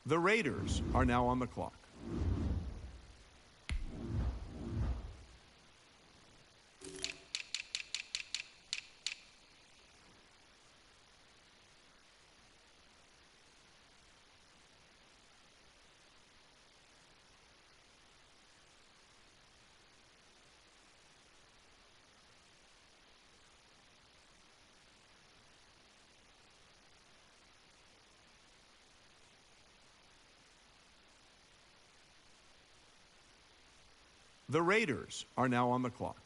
The Raiders are now on the clock. The Raiders are now on the clock.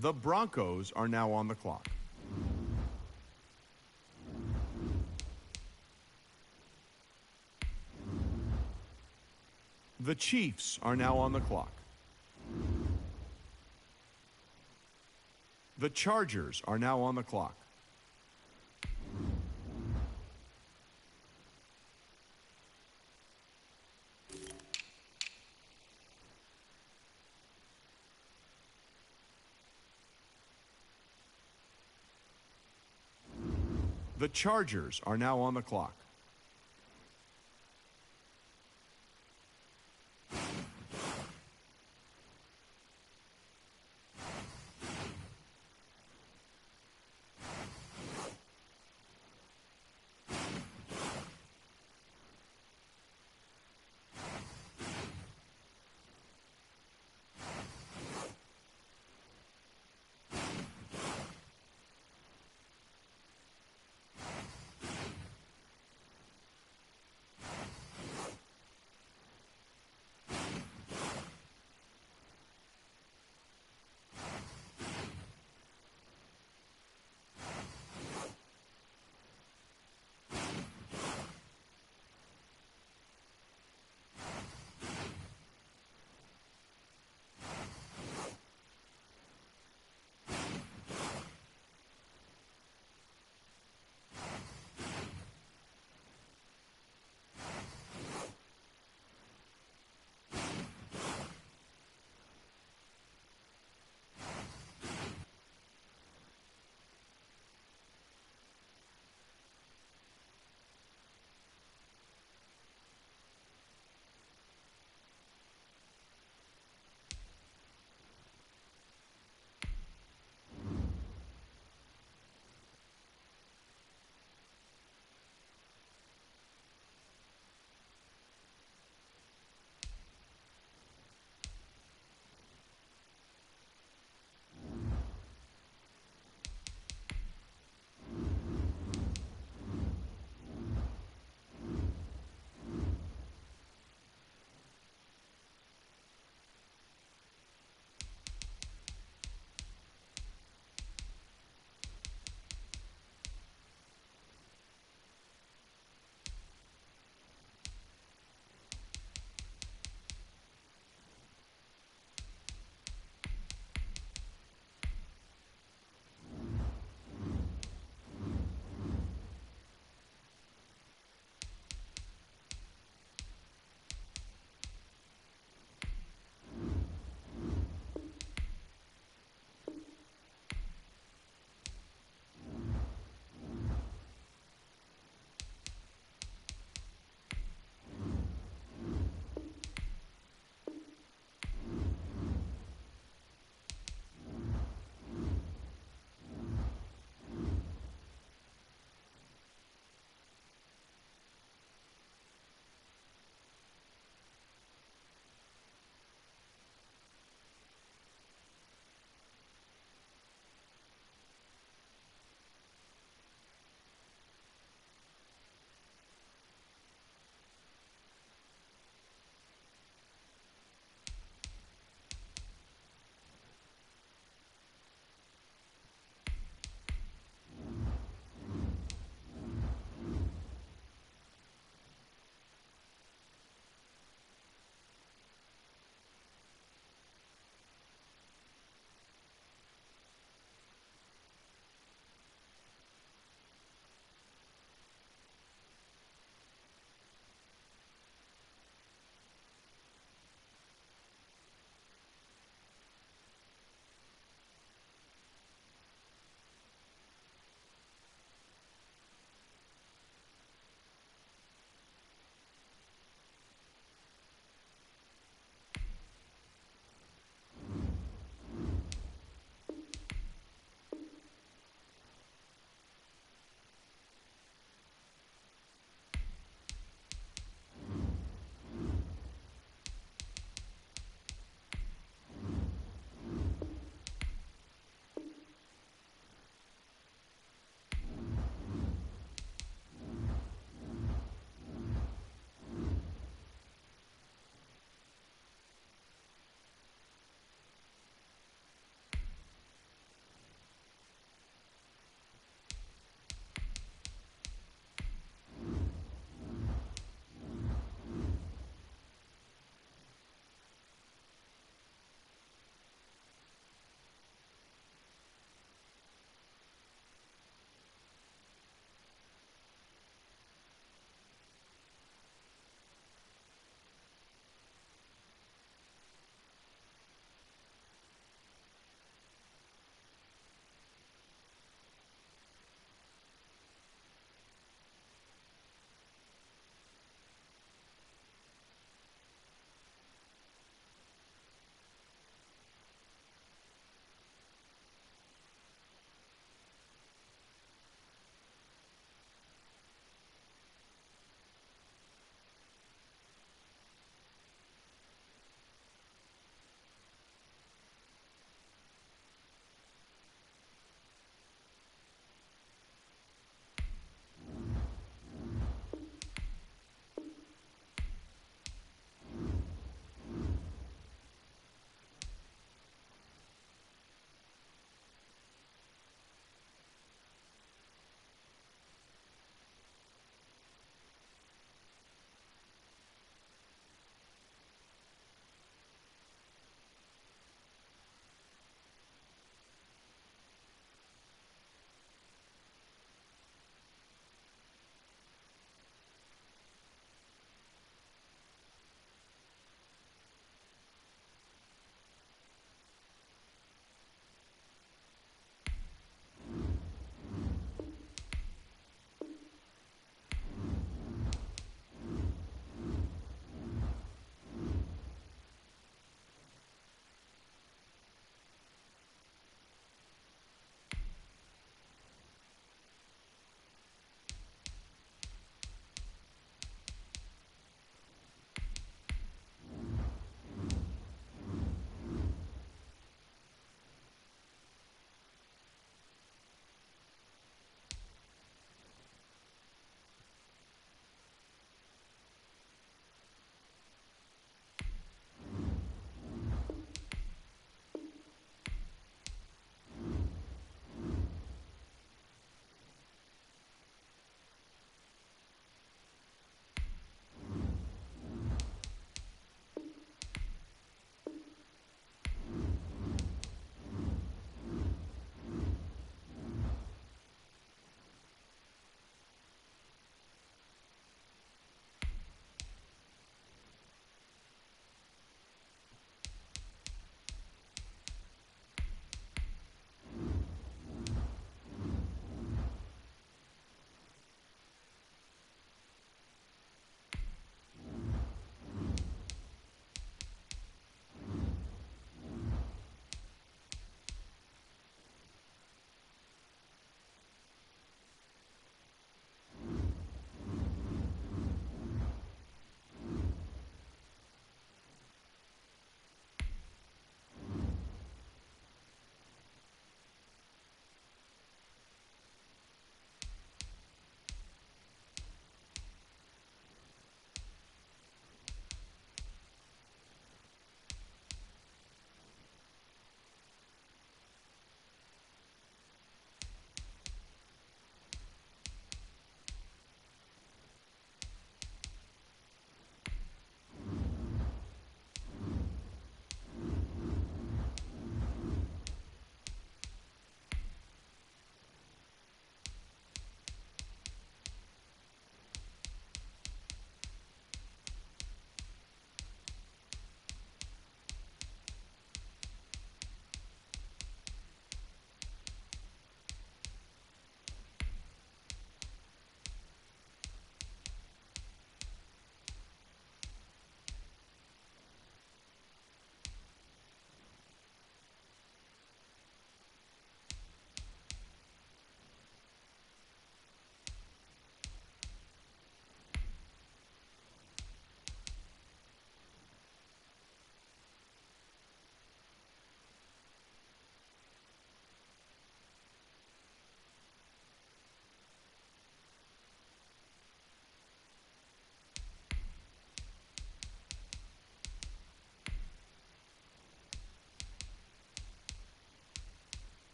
The Broncos are now on the clock. The Chiefs are now on the clock. The Chargers are now on the clock. The Chargers are now on the clock.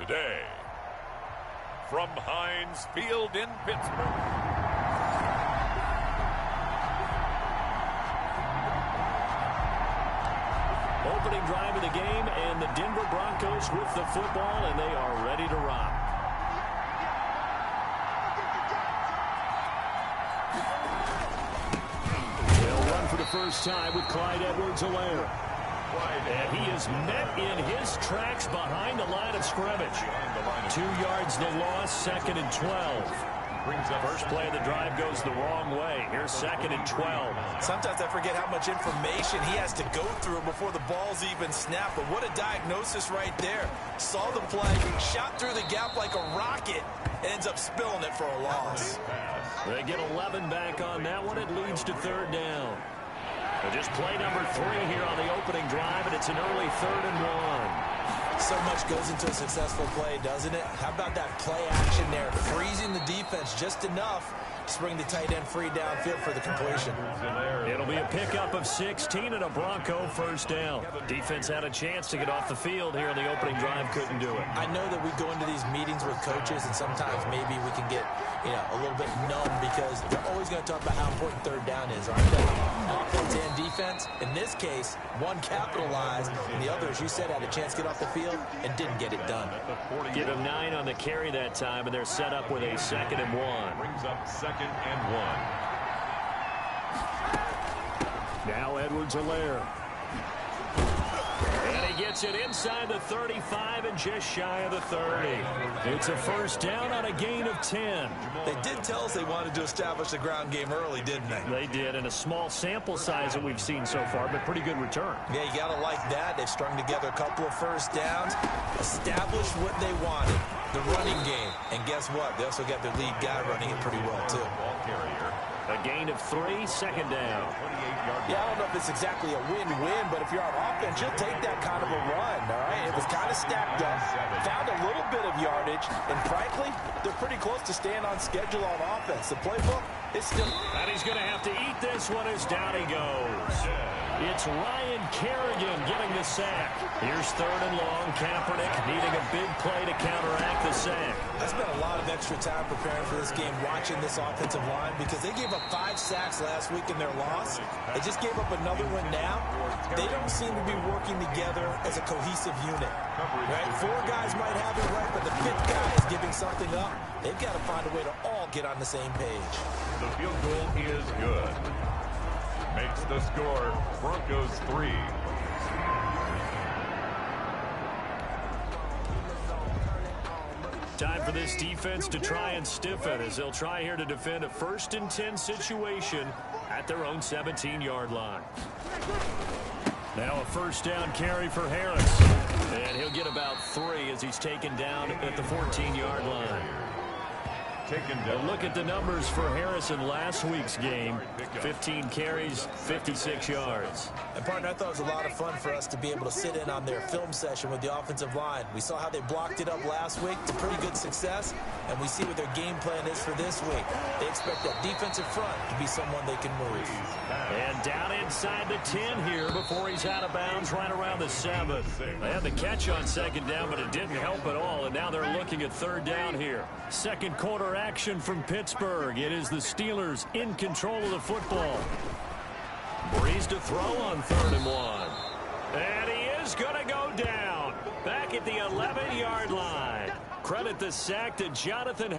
the day. From Heinz Field in Pittsburgh. Opening drive of the game, and the Denver Broncos with the football, and they are ready to rock. They'll run for the first time with Clyde Edwards-Helaire. And he is met in his tracks behind the line of scrimmage. 2 yards the loss, 2nd and 12. First play of the drive goes the wrong way. Here's 2nd and 12. Sometimes I forget how much information he has to go through before the ball's even snapped. But what a diagnosis right there. Saw the play, shot through the gap like a rocket, and ends up spilling it for a loss. They get 11 back on that one. It leads to 3rd down. Just play number 3 here on the opening drive, and it's an early 3rd and 1. So much goes into a successful play, doesn't it? How about that play action there, freezing the defense just enough to bring the tight end free downfield for the completion. It'll be a pickup of 16 and a Bronco first down. Defense had a chance to get off the field here on the opening drive, couldn't do it. I know that we go into these meetings with coaches, and sometimes maybe we can get a little bit numb because they're always going to talk about how important 3rd down is, aren't they? Offense and defense. In this case, one capitalized, and the other, as you said, had a chance to get off the field and didn't get it done. Give him 9 on the carry that time, and they're set up with a 2nd and 1. Brings up 2nd and 1. Now Edwards-Helaire. And he gets it inside the 35 and just shy of the 30. It's a first down on a gain of 10. They did tell us they wanted to establish the ground game early, didn't they? They did, and a small sample size that we've seen so far, but pretty good return. Yeah, you got to like that. They've strung together a couple of first downs, established what they wanted, the running game. And guess what? They also got their lead guy running it pretty well, too. A gain of 3, 2nd down. Yeah, I don't know if it's exactly a win-win, but if you're on offense, you'll take that kind of a run, all right? It was kind of stacked up, found a little bit of yardage, and frankly, they're pretty close to staying on schedule on offense. The playbook is still... And he's going to have to eat this one as down he goes. It's Ryan Kerrigan getting the sack. Here's 3rd and long. Kaepernick needing a big play to counteract the sack. I spent a lot of extra time preparing for this game, watching this offensive line, because they gave up 5 sacks last week in their loss. They just gave up another one now. They don't seem to be working together as a cohesive unit. Right? 4 guys might have it right, but the 5th guy is giving something up. They've got to find a way to all get on the same page. The field goal is good. Makes the score Broncos 3. Time for this defense to try and stiffen as they'll try here to defend a 1st and 10 situation at their own 17-yard line. Now a first down carry for Harris. And he'll get about 3 as he's taken down at the 14-yard line. And look at the numbers for Harris in last week's game. 15 carries, 56 yards. And, partner, I thought it was a lot of fun for us to be able to sit in on their film session with the offensive line. We saw how they blocked it up last week to pretty good success, and we see what their game plan is for this week. They expect that defensive front to be someone they can move. And down inside the 10 here before he's out of bounds right around the 7. They had the catch on 2nd down, but it didn't help at all, and now they're looking at 3rd down here. 2nd quarter action from Pittsburgh. It is the Steelers in control of the football. Breeze to throw on 3rd and 1. And he is going to go down back at the 11-yard line. Credit the sack to Jonathan.